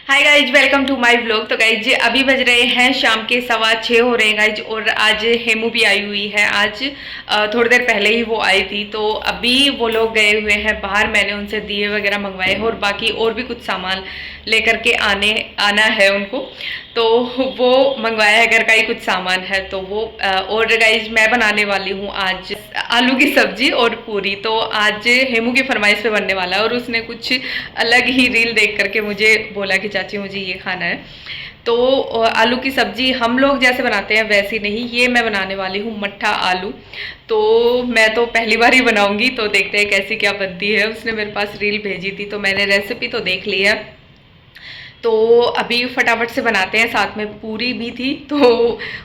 Hi guys, welcome to my vlog. तो guys अभी बज रहे हैं शाम के 6:15 हो रहे हैं गाइज। और आज हेमू भी आई हुई है। आज थोड़ी देर पहले ही वो आई थी। तो अभी वो लोग गए हुए हैं बाहर। मैंने उनसे दिए वगैरह मंगवाए हैं और बाकी और भी कुछ सामान लेकर के आना है उनको। तो वो मंगवाया है, घर का ही कुछ सामान है। तो वो और गाइज मैं बनाने वाली हूँ आज आलू की सब्जी और पूरी। तो आज हेमू की फरमाइश पे बनने वाला है और उसने कुछ अलग ही रील देख करके मुझे बोला कि चाची मुझे ये खाना है। तो आलू की सब्जी हम लोग जैसे बनाते हैं वैसी नहीं, ये मैं बनाने वाली हूँ मट्ठा आलू। तो मैं तो पहली बार ही बनाऊंगी, तो देखते हैं कैसी क्या बनती है। उसने मेरे पास रील भेजी थी तो मैंने रेसिपी तो देख ली है। तो अभी फटाफट से बनाते हैं। साथ में पूरी भी थी तो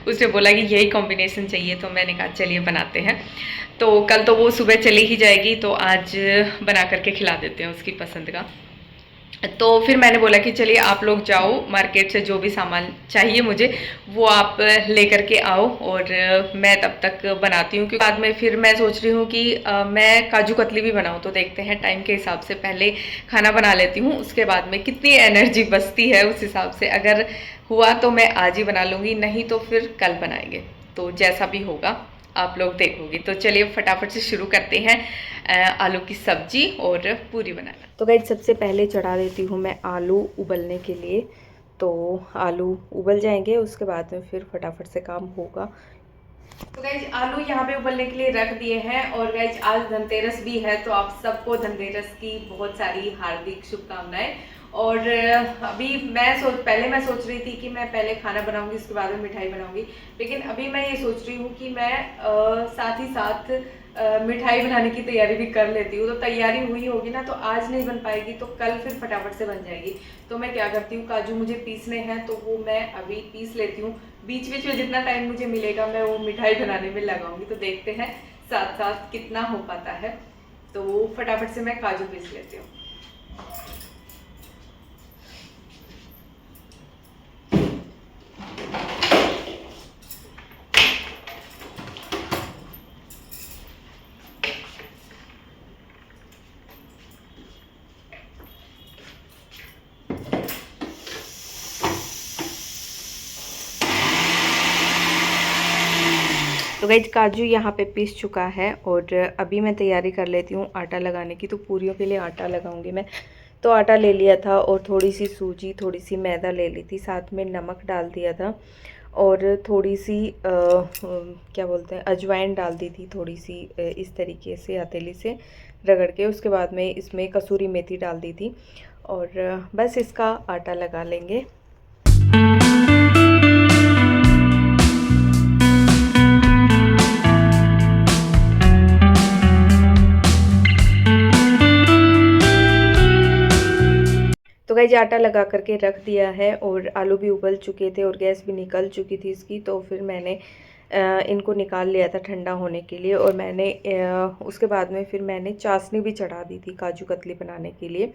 उसने बोला कि यही कॉम्बिनेशन चाहिए। तो मैंने कहा चलिए बनाते हैं। तो कल तो वो सुबह चली ही जाएगी, तो आज बना करके खिला देते हैं उसकी पसंद का। तो फिर मैंने बोला कि चलिए आप लोग जाओ मार्केट से, जो भी सामान चाहिए मुझे वो आप लेकर के आओ और मैं तब तक बनाती हूँ। क्योंकि बाद में फिर मैं सोच रही हूँ कि मैं काजू कतली भी बनाऊँ। तो देखते हैं टाइम के हिसाब से, पहले खाना बना लेती हूँ, उसके बाद में कितनी एनर्जी बचती है उस हिसाब से। अगर हुआ तो मैं आज ही बना लूँगी, नहीं तो फिर कल बनाएंगे। तो जैसा भी होगा आप लोग देखोगे। तो चलिए फटाफट से शुरू करते हैं आलू की सब्जी और पूरी बनाना। तो गाइस सबसे पहले चढ़ा देती हूँ मैं आलू उबलने के लिए। तो आलू उबल जाएंगे, उसके बाद में फिर फटाफट से काम होगा। तो गाइज आलू यहाँ पे उबलने के लिए रख दिए हैं। और गाइज आज धनतेरस भी है, तो आप सबको धनतेरस की बहुत सारी हार्दिक शुभकामनाएं। और अभी पहले मैं सोच रही थी कि मैं पहले खाना बनाऊंगी उसके बाद में मिठाई बनाऊंगी। लेकिन अभी मैं ये सोच रही हूँ कि मैं साथ ही साथ मिठाई बनाने की तैयारी भी कर लेती हूँ। तो तैयारी हुई होगी ना, तो आज नहीं बन पाएगी तो कल फिर फटाफट से बन जाएगी। तो मैं क्या करती हूँ, काजू मुझे पीसने हैं तो वो मैं अभी पीस लेती हूँ। बीच बीच में जितना टाइम मुझे मिलेगा मैं वो मिठाई बनाने में लगाऊंगी। तो देखते हैं साथ साथ कितना हो पाता है। तो वो फटाफट से मैं काजू पीस लेती हूँ। तो गाइज काजू यहाँ पे पीस चुका है और अभी मैं तैयारी कर लेती हूँ आटा लगाने की। तो पूरियों के लिए आटा लगाऊंगी मैं। तो आटा ले लिया था और थोड़ी सी सूजी, थोड़ी सी मैदा ले ली थी, साथ में नमक डाल दिया था और थोड़ी सी क्या बोलते हैं अजवाइन डाल दी थी, थोड़ी सी इस तरीके से हथेली से रगड़ के। उसके बाद में इसमें कसूरी मेथी डाल दी थी और बस इसका आटा लगा लेंगे। तो गाइस आटा लगा करके रख दिया है और आलू भी उबल चुके थे और गैस भी निकल चुकी थी इसकी। तो फिर मैंने इनको निकाल लिया था ठंडा होने के लिए। और मैंने उसके बाद में फिर मैंने चाशनी भी चढ़ा दी थी काजू कतली बनाने के लिए।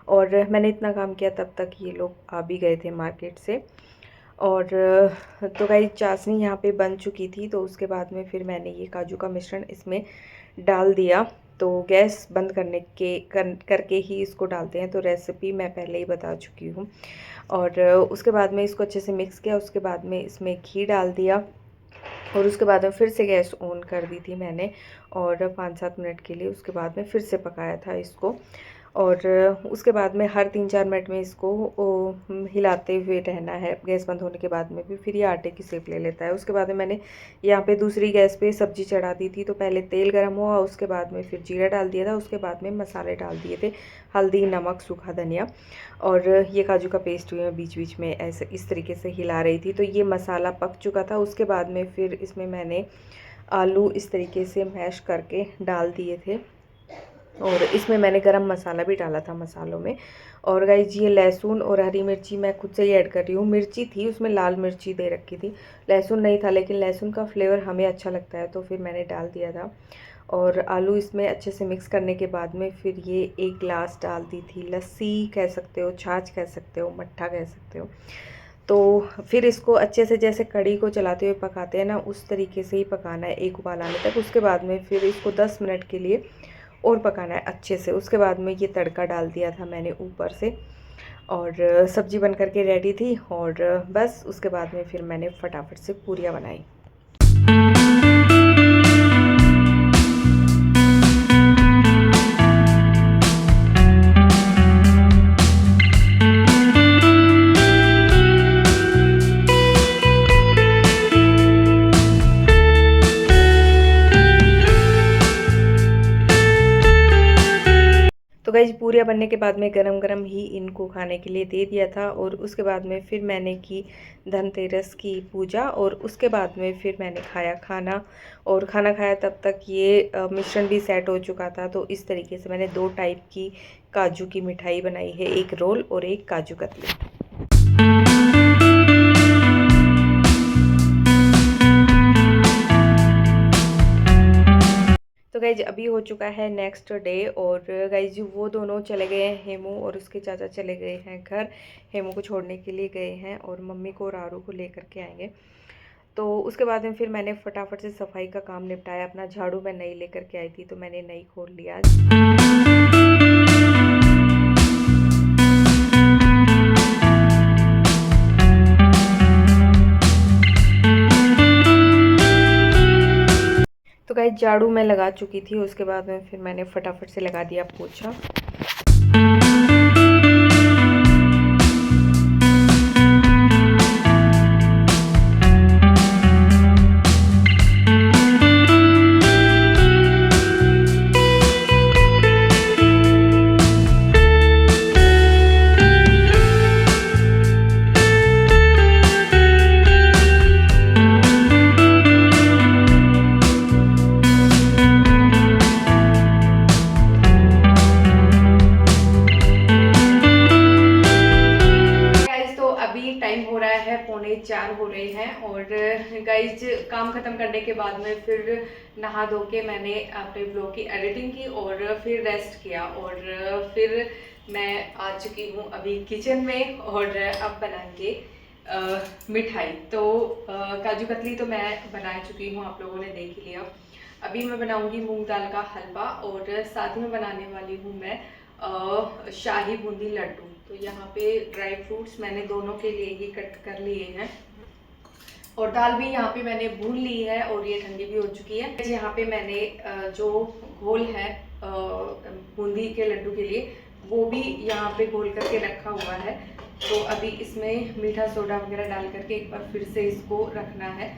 और मैंने इतना काम किया तब तक ये लोग आ भी गए थे मार्केट से। और तो गाइस चाशनी यहाँ पे बन चुकी थी। तो उसके बाद में फिर मैंने ये काजू का मिश्रण इसमें डाल दिया। तो गैस बंद करके ही इसको डालते हैं। तो रेसिपी मैं पहले ही बता चुकी हूँ। और उसके बाद में इसको अच्छे से मिक्स किया। उसके बाद में इसमें घी डाल दिया और उसके बाद में फिर से गैस ऑन कर दी थी मैंने और 5-7 मिनट के लिए उसके बाद में फिर से पकाया था इसको। और उसके बाद में हर 3-4 मिनट में इसको हिलाते हुए रहना है। गैस बंद होने के बाद में भी फिर ये आटे की शेप ले लेता है। उसके बाद में मैंने यहाँ पे दूसरी गैस पे सब्ज़ी चढ़ा दी थी। तो पहले तेल गर्म हुआ, उसके बाद में फिर जीरा डाल दिया था, उसके बाद में मसाले डाल दिए थे, हल्दी, नमक, सूखा धनिया। और ये काजू का पेस्ट हुई मैं बीच बीच में ऐसे इस तरीके से हिला रही थी। तो ये मसाला पक चुका था। उसके बाद में फिर इसमें मैंने आलू इस तरीके से मैश करके डाल दिए थे और इसमें मैंने गरम मसाला भी डाला था मसालों में। और गाइस ये लहसुन और हरी मिर्ची मैं खुद से ही ऐड कर रही हूँ। मिर्ची थी उसमें, लाल मिर्ची दे रखी थी, लहसुन नहीं था, लेकिन लहसुन का फ्लेवर हमें अच्छा लगता है तो फिर मैंने डाल दिया था। और आलू इसमें अच्छे से मिक्स करने के बाद में फिर ये 1 गिलास डाल दी थी लस्सी कह सकते हो, छाछ कह सकते हो, मट्ठा कह सकते हो। तो फिर इसको अच्छे से जैसे कढ़ी को चलाते हुए पकाते हैं ना, उस तरीके से ही पकाना है 1 उबाल आने तक। उसके बाद में फिर इसको 10 मिनट के लिए और पकाना है अच्छे से। उसके बाद में ये तड़का डाल दिया था मैंने ऊपर से। और सब्ज़ी बन करके रेडी थी और बस उसके बाद में फिर मैंने फटाफट से पूरियाँ बनाई। तो गाइस पूरियाँ बनने के बाद में गरम गरम ही इनको खाने के लिए दे दिया था और उसके बाद में फिर मैंने की धनतेरस की पूजा और उसके बाद में फिर मैंने खाया खाना। और खाना खाया तब तक ये मिश्रण भी सेट हो चुका था। तो इस तरीके से मैंने 2 टाइप की काजू की मिठाई बनाई है, एक रोल और एक काजू कतली। तो गाइज अभी हो चुका है नेक्स्ट डे और गाइज वो दोनों चले गए हैं, हेमू और उसके चाचा चले गए हैं घर। हेमू को छोड़ने के लिए गए हैं और मम्मी को और आरू को लेकर के आएंगे। तो उसके बाद में फिर मैंने फटाफट से सफाई का काम निपटाया। अपना झाड़ू मैं नई लेकर के आई थी तो मैंने नई खोल लिया आज। तो गाइस झाड़ू मैं लगा चुकी थी, उसके बाद में फिर मैंने फटाफट से लगा दिया पोछा। टाइम हो रहा है 3:45 हो रहे हैं और गाइज काम ख़त्म करने के बाद में फिर नहा धो के मैंने अपने ब्लॉग की एडिटिंग की और फिर रेस्ट किया और फिर मैं आ चुकी हूँ अभी किचन में और अब बनाएंगे मिठाई। तो काजू कतली तो मैं बना चुकी हूँ, आप लोगों ने देख लिया। अभी मैं बनाऊंगी मूंग दाल का हलवा और साथ में बनाने वाली हूँ मैं शाही बूंदी लड्डू। तो यहाँ पे ड्राई फ्रूट्स मैंने दोनों के लिए ही कट कर लिए हैं और दाल भी यहाँ पे मैंने भून ली है और ये ठंडी भी हो चुकी है। यहाँ पे मैंने जो घोल है बूंदी के लड्डू के लिए वो भी यहाँ पे घोल करके रखा हुआ है। तो अभी इसमें मीठा सोडा वगैरह डाल करके एक बार फिर से इसको रखना है,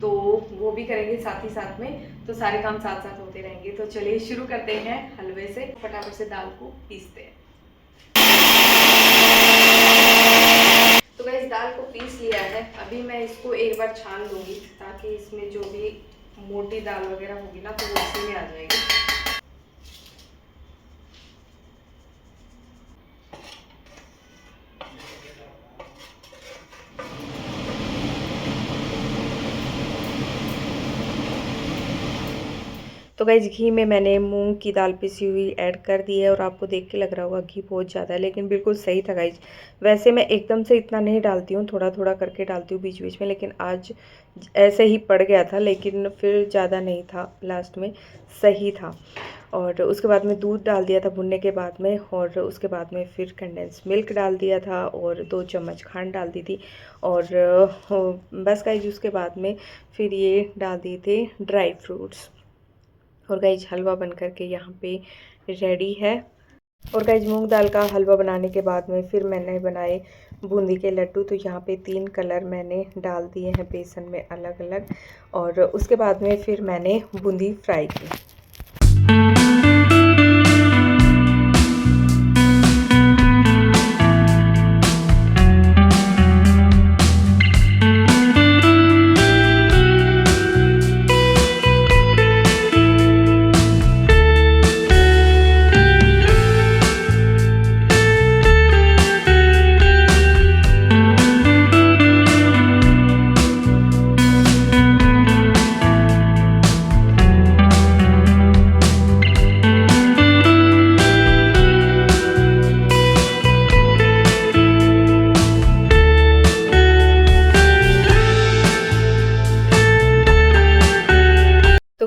तो वो भी करेंगे साथ ही साथ में। तो सारे काम साथ साथ होते रहेंगे। तो चलिए शुरू करते हैं हलवे से। फटाफट से दाल को पीसते हैं। तो गाइस दाल को पीस लिया है, अभी मैं इसको एक बार छान लूँगी ताकि इसमें जो भी मोटी दाल वगैरह होगी ना तो वो इसी में आ जाएगी। तो गाइस घी में मैंने मूंग की दाल पिसी हुई ऐड कर दी है और आपको देख के लग रहा होगा घी बहुत ज़्यादा है, लेकिन बिल्कुल सही था गाइस। वैसे मैं एकदम से इतना नहीं डालती हूँ, थोड़ा थोड़ा करके डालती हूँ बीच बीच में, लेकिन आज ऐसे ही पड़ गया था, लेकिन फिर ज़्यादा नहीं था, लास्ट में सही था। और उसके बाद में दूध डाल दिया था भुनने के बाद में और उसके बाद में फिर कंडेंस मिल्क डाल दिया था और 2 चम्मच खांड डाल दी थी और बस गाइस उसके बाद में फिर ये डाल दिए थे ड्राई फ्रूट्स। और गाइज हलवा बन करके यहाँ पे रेडी है। और गाइज मूंग दाल का हलवा बनाने के बाद में फिर मैंने बनाए बूंदी के लड्डू। तो यहाँ पे 3 कलर मैंने डाल दिए हैं बेसन में अलग अलग और उसके बाद में फिर मैंने बूंदी फ्राई की।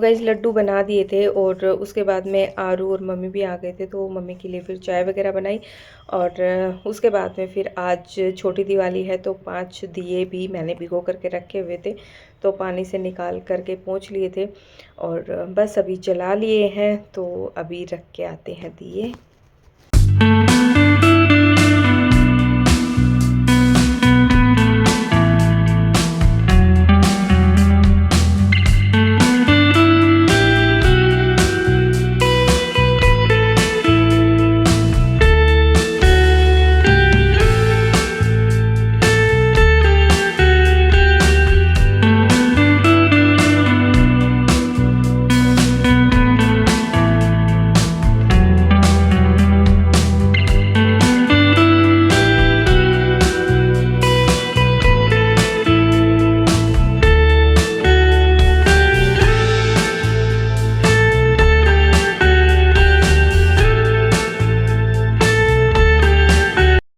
गाइस लड्डू बना दिए थे और उसके बाद में आरू और मम्मी भी आ गए थे, तो मम्मी के लिए फिर चाय वगैरह बनाई। और उसके बाद में फिर आज छोटी दिवाली है तो 5 दिए भी मैंने भिगो करके रखे हुए थे, तो पानी से निकाल करके पोंछ लिए थे और बस अभी जला लिए हैं, तो अभी रख के आते हैं दिए।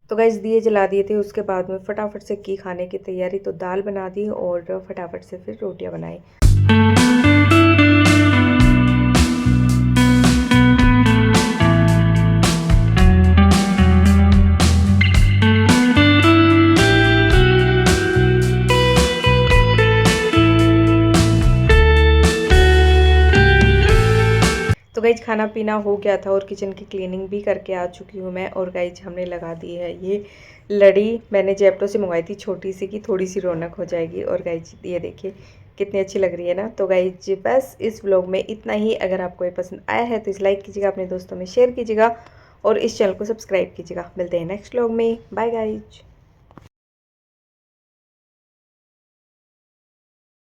तो गाइस दिए जला दिए थे, उसके बाद में फटाफट से की खाने की तैयारी। तो दाल बना दी और फटाफट से फिर रोटियां बनाई। तो गाइज खाना पीना हो गया था और किचन की क्लीनिंग भी करके आ चुकी हूँ मैं। और गाइज हमने लगा दी है ये लड़ी, मैंने जेप्टो से मंगवाई थी छोटी सी, की थोड़ी सी रौनक हो जाएगी। और गाइज ये देखिए कितनी अच्छी लग रही है ना। तो गाइज बस इस व्लॉग में इतना ही। अगर आपको ये पसंद आया है तो इस लाइक कीजिएगा, अपने दोस्तों में शेयर कीजिएगा और इस चैनल को सब्सक्राइब कीजिएगा। मिलते हैं नेक्स्ट व्लॉग में। Bye guys.